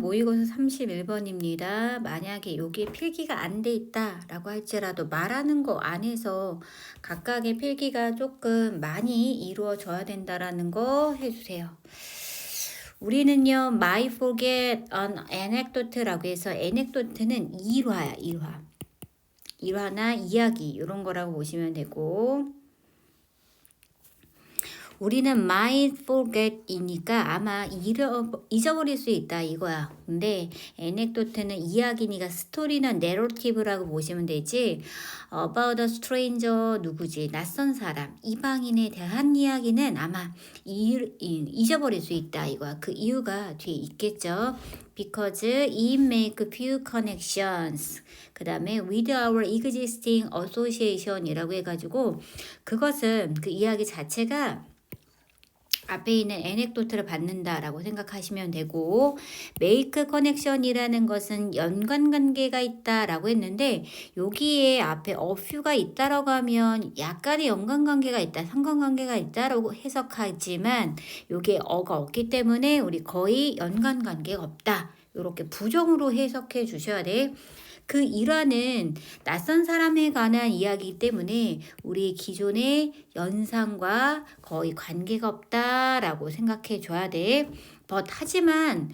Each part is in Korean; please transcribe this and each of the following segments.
모의고사 31번입니다. 만약에 여기에 필기가 안 돼 있다라고 할지라도 말하는 거 안에서 각각의 필기가 조금 많이 이루어져야 된다라는 거 해주세요. 우리는요, my forget an anecdote라고 해서 anecdote는 일화야, 일화. 일화나 이야기 이런 거라고 보시면 되고, 우리는 might forget이니까 아마 잊어버릴 수 있다 이거야. 근데 anecdote는 이야기니까 스토리나 narrative라고 보시면 되지. about a stranger 누구지? 낯선 사람, 이방인에 대한 이야기는 아마 잊어버릴 수 있다 이거야. 그 이유가 뒤에 있겠죠. Because it make few connections. 그 다음에 with our existing association이라고 해가지고 그것은 그 이야기 자체가 앞에 있는 에넥도트를 받는다라고 생각하시면 되고, make connection이라는 것은 연관관계가 있다라고 했는데 여기에 앞에 a few가 있다라고 하면 약간의 연관관계가 있다, 상관관계가 있다라고 해석하지만 여기에 어가 없기 때문에 우리 거의 연관관계가 없다. 이렇게 부정으로 해석해 주셔야 돼. 그 일화는 낯선 사람에 관한 이야기이기 때문에 우리 기존의 연상과 거의 관계가 없다라고 생각해 줘야 돼. 하지만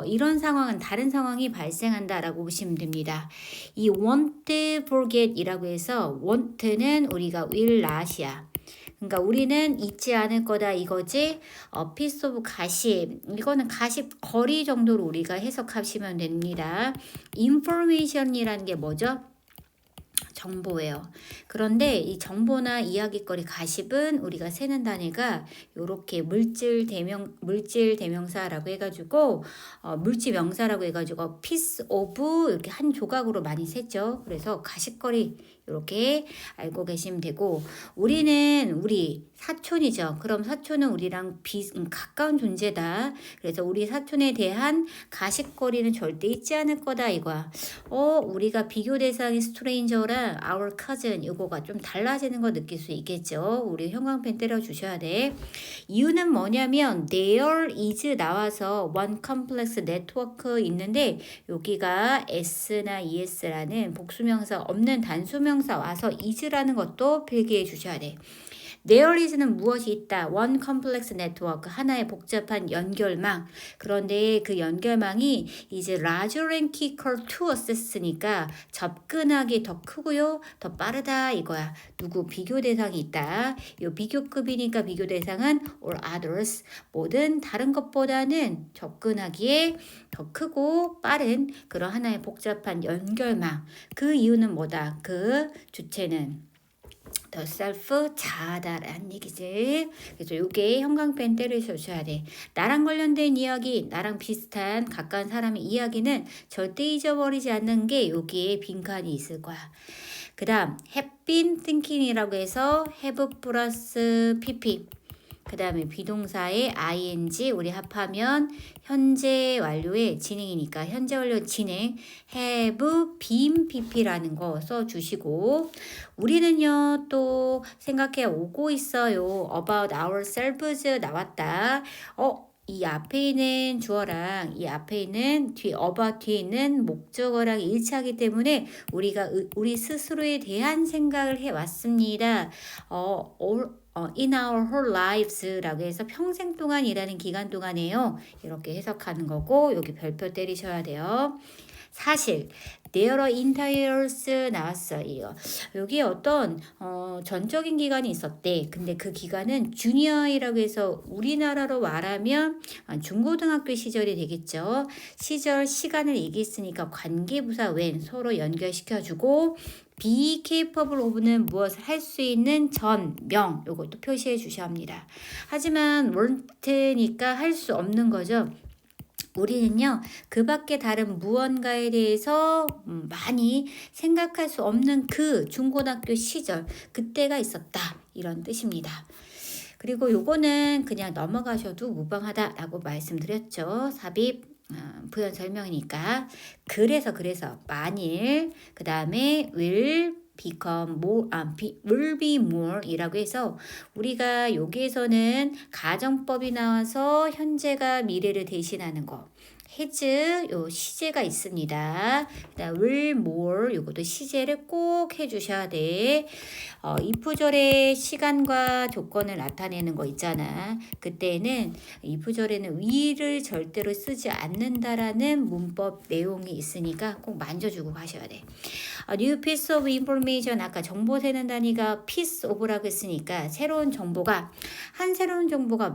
이런 상황은 다른 상황이 발생한다라고 보시면 됩니다. 이 won't forget이라고 해서 won't는 우리가 will not이야. 그러니까 우리는 잊지 않을 거다 이거지. piece of gossip. 이거는 가십 거리 정도로 우리가 해석하시면 됩니다. information이라는 게 뭐죠? 정보예요. 그런데 이 정보나 이야기거리 가십은 우리가 세는 단위가 이렇게 물질 대명사라고 해가지고 물질 명사라고 해가지고 piece of 이렇게 한 조각으로 많이 셌죠. 그래서 가십거리 이렇게 알고 계시면 되고, 우리 사촌이죠. 그럼 사촌은 우리랑 가까운 존재다. 그래서 우리 사촌에 대한 가십거리는 절대 잊지 않을 거다 이거야. 우리가 비교 대상이 스트레인저랑 our cousin 이거가 좀 달라지는 거 느낄 수 있겠죠. 우리 형광펜 때려 주셔야 돼. 이유는 뭐냐면 there is 나와서 one complex network 있는데 여기가 s나 es라는 복수명사 없는 단수명사 와서 is라는 것도 필기해 주셔야 돼. There is는 무엇이 있다. One complex network. 하나의 복잡한 연결망. 그런데 그 연결망이 이제 larger and quicker to access니까 접근하기 더 크고요. 더 빠르다 이거야. 누구 비교 대상이 있다. 이 비교급이니까 비교 대상은 all others. 모든 다른 것보다는 접근하기에 더 크고 빠른 그런 하나의 복잡한 연결망. 그 이유는 뭐다. 그 주체는 the self 자아다라는 얘기지. 그래서 요게 형광펜 때리셔야 돼. 나랑 관련된 이야기, 나랑 비슷한 가까운 사람의 이야기는 절대 잊어버리지 않는 게 여기에 빈칸이 있을 거야. 그 다음 have been thinking이라고 해서 have 플러스 pp. 그 다음에 비동사의 ing 우리 합하면 현재 완료의 진행이니까 현재 완료 진행 have been pp라는 거 써주시고, 우리는요 또 생각해 오고 있어요. about ourselves 나왔다. 이 앞에 있는 주어랑 이 앞에 있는 about 뒤에 있는 목적어랑 일치하기 때문에 우리가 우리 스스로에 대한 생각을 해왔습니다. in our whole lives라고 해서 평생 동안이라는 기간 동안에요. 이렇게 해석하는 거고 여기 별표 때리셔야 돼요. 사실 there are entire years 나왔어요. 여기 어떤 전적인 기간이 있었대. 근데 그 기간은 주니어이라고 해서 우리나라로 말하면 중고등학교 시절이 되겠죠. 시간을 얘기했으니까 관계부사 when 서로 연결시켜주고, be capable of는 무엇을 할 수 있는 명 요것도 표시해 주셔야 합니다. 하지만 weren't니까 할 수 없는 거죠. 우리는요 그 밖에 다른 무언가에 대해서 많이 생각할 수 없는 그 중고등학교 시절 그때가 있었다 이런 뜻입니다. 그리고 요거는 그냥 넘어가셔도 무방하다라고 말씀드렸죠. 삽입 부연 설명이니까. 그래서 만일 그 다음에 will become more, will be more 이라고 해서 우리가 여기에서는 가정법이 나와서 현재가 미래를 대신하는 거 has 요 시제가 있습니다. 그다음 will more 요것도 시제를 꼭 해주셔야 돼. 이프절의 시간과 조건을 나타내는 거 있잖아. 그때는 이프절에는 will을 절대로 쓰지 않는다라는 문법 내용이 있으니까 꼭 만져주고 가셔야 돼. new piece of information 아까 정보 세는 단위가 piece of라고 했으니까 새로운 정보가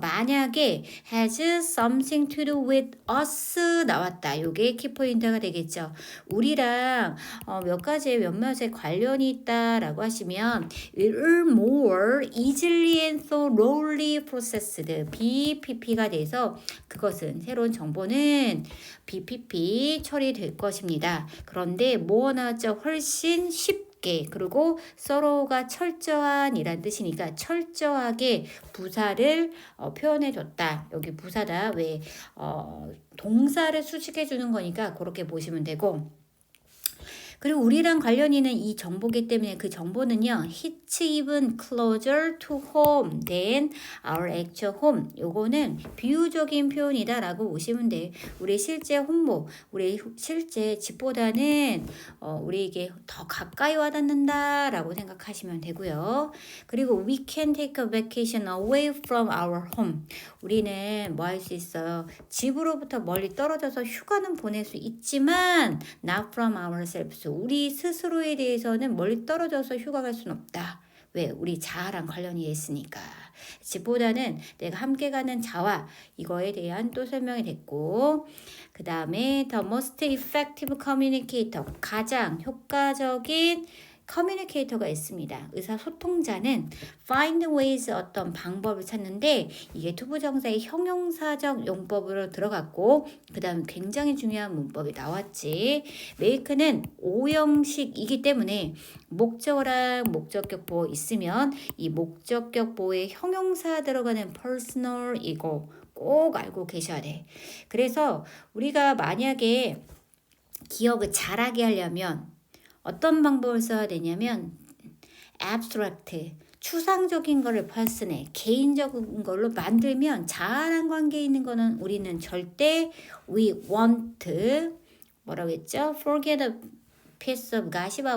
만약에 has something to do with us 나왔다. 요게 키포인트가 되겠죠. 우리랑 몇 가지의 몇몇의 관련이 있다라고 하시면 will more easily and thoroughly processed BPP가 돼서 그것은 새로운 정보는 BPP 처리될 것입니다. 그런데 뭐 나왔죠? 훨씬 쉽게 그리고 서로가 철저한 이란 뜻이니까 철저하게 부사를 표현해 줬다. 여기 부사다. 왜 동사를 수식해 주는 거니까 그렇게 보시면 되고 그리고 우리랑 관련이 있는 이 정보기 때문에 그 정보는요. hits even closer to home than our actual home. 요거는 비유적인 표현이다 라고 보시면 돼. 우리 실제 홈모, 우리 실제 집보다는 우리에게 더 가까이 와닿는다 라고 생각하시면 되고요. 그리고 we can take a vacation away from our home. 우리는 뭐 할 수 있어요? 집으로부터 멀리 떨어져서 휴가는 보낼 수 있지만 not from ourselves. 우리 스스로에 대해서는 멀리 떨어져서 휴가 갈 수는 없다. 왜? 우리 자아랑 관련이 있으니까. 집보다는 내가 함께 가는 자아 이거에 대한 또 설명이 됐고 그 다음에 the most effective communicator 가장 효과적인 커뮤니케이터가 있습니다. 의사소통자는 find ways 어떤 방법을 찾는데 이게 투부정사의 형용사적 용법으로 들어갔고 그 다음 굉장히 중요한 문법이 나왔지. make는 오형식이기 때문에 목적어랑 목적격보 있으면 이 목적격보에 형용사 들어가는 personal이고 꼭 알고 계셔야 돼. 그래서 우리가 만약에 기억을 잘하게 하려면 어떤 방법을 써야 되냐면 abstract, 추상적인 거를 person해, 개인적인 걸로 만들면 자아랑 관계 있는 거는 우리는 절대 we won't 뭐라고 했죠? forget a piece of gossip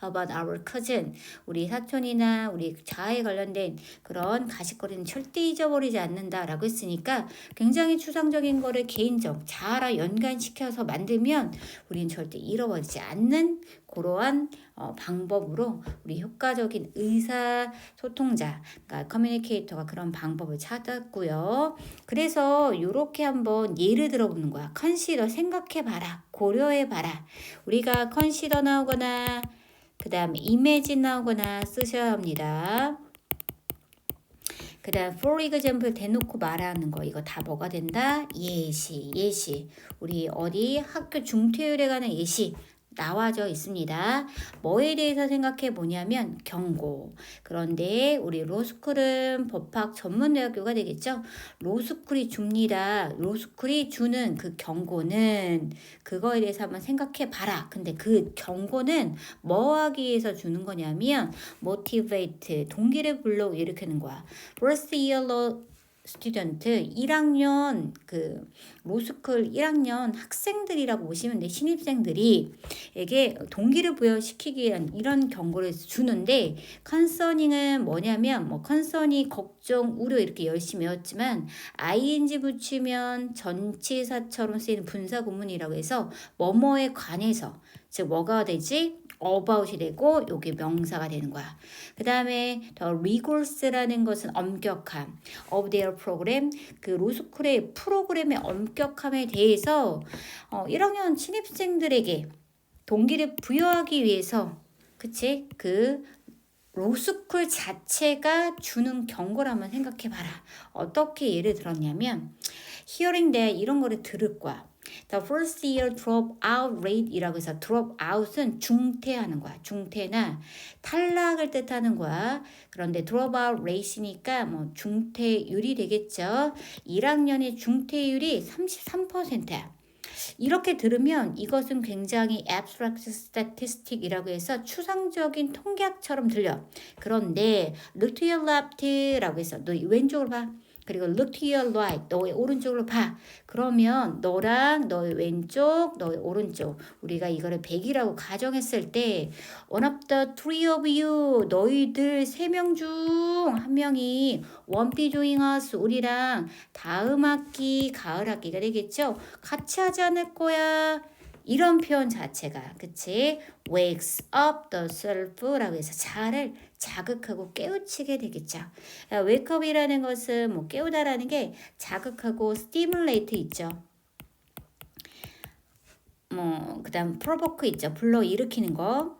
about our cousin. 우리 사촌이나 우리 자아에 관련된 그런 가십거리는 절대 잊어버리지 않는다라고 했으니까 굉장히 추상적인 거를 개인적 자아랑 연관시켜서 만들면 우리는 절대 잃어버리지 않는 그러한 방법으로 우리 효과적인 의사소통자, 그러니까 커뮤니케이터가 그런 방법을 찾았고요. 그래서 이렇게 한번 예를 들어보는 거야. 컨시더 생각해봐라. 고려해봐라. 우리가 컨시더 나오거나 그 다음에 imagine 나오거나 쓰셔야 합니다. 그 다음 for example 대놓고 말하는 거 이거 다 뭐가 된다? 예시. 우리 어디 학교 중퇴율에 관한 예시 나와져 있습니다. 뭐에 대해서 생각해 보냐면 경고. 그런데 우리 로스쿨은 법학 전문대학교가 되겠죠. 로스쿨이 줍니다. 로스쿨이 주는 그 경고는 그거에 대해서 한번 생각해 봐라. 근데 그 경고는 뭐 하기 위해서 주는 거냐면 motivate, 동기를 불러 일으키는 거야. First year law 스튜던트 1학년 그 로스쿨 1학년 학생들이라고 보시면 돼. 신입생들이 에게 동기를 부여시키기 위한 이런 경고를 주는데 컨서닝은 뭐냐면 뭐 컨서니 걱정 우려 이렇게 열심히 외웠지만 ing 붙이면 전치사처럼 쓰이는 분사 구문이라고 해서 뭐뭐에 관해서 즉 뭐가 되지? about이 되고 요게 명사가 되는 거야. 그 다음에 더 rigorous라는 것은 엄격함 of their program 그 로스쿨의 프로그램의 엄격함에 대해서 1학년 신입생들에게 동기를 부여하기 위해서 그치? 그 로스쿨 자체가 주는 경고를 한번 생각해 봐라. 어떻게 예를 들었냐면 hearing that 이런 거를 들을 거야. The first year dropout rate이라고 해서 dropout은 중퇴하는 거야. 중퇴나 탈락을 뜻하는 거야. 그런데 dropout rate이니까 뭐 중퇴율이 되겠죠. 1학년의 중퇴율이 33%야. 이렇게 들으면 이것은 굉장히 abstract statistic이라고 해서 추상적인 통계학처럼 들려. 그런데 look to your left라고 해서 너 왼쪽으로 봐. 그리고 look to your right. 너의 오른쪽으로 봐. 그러면 너랑 너의 왼쪽, 너의 오른쪽. 우리가 이거를 100이라고 가정했을 때 one of the three of you. 너희들 3명 중 한 명이 won't be joining us. 우리랑 다음 학기, 가을 학기가 되겠죠? 같이 하지 않을 거야. 이런 표현 자체가 그치? wakes up the self라고 해서 자아를 자극하고 깨우치게 되겠죠. wake up이라는 것은 뭐 깨우다라는 게 자극하고 stimulate 있죠. 뭐 그다음 provoke 있죠. 불러일으키는 거.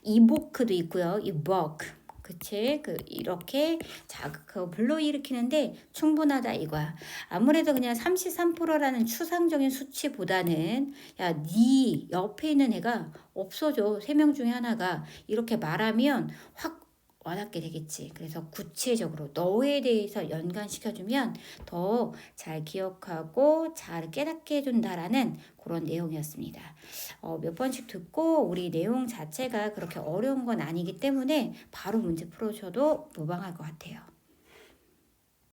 evoke도 있고요. evoke. 그치? 이렇게 자극하고 불러일으키는데 충분하다 이거야. 아무래도 그냥 33%라는 추상적인 수치보다는 야, 네 옆에 있는 애가 없어져. 3명 중에 하나가 이렇게 말하면 확 와닿게 되겠지. 그래서 구체적으로 너에 대해서 연관시켜주면 더 잘 기억하고 잘 깨닫게 해준다라는 그런 내용이었습니다. 몇 번씩 듣고 우리 내용 자체가 그렇게 어려운 건 아니기 때문에 바로 문제 풀어줘도 무방할 것 같아요.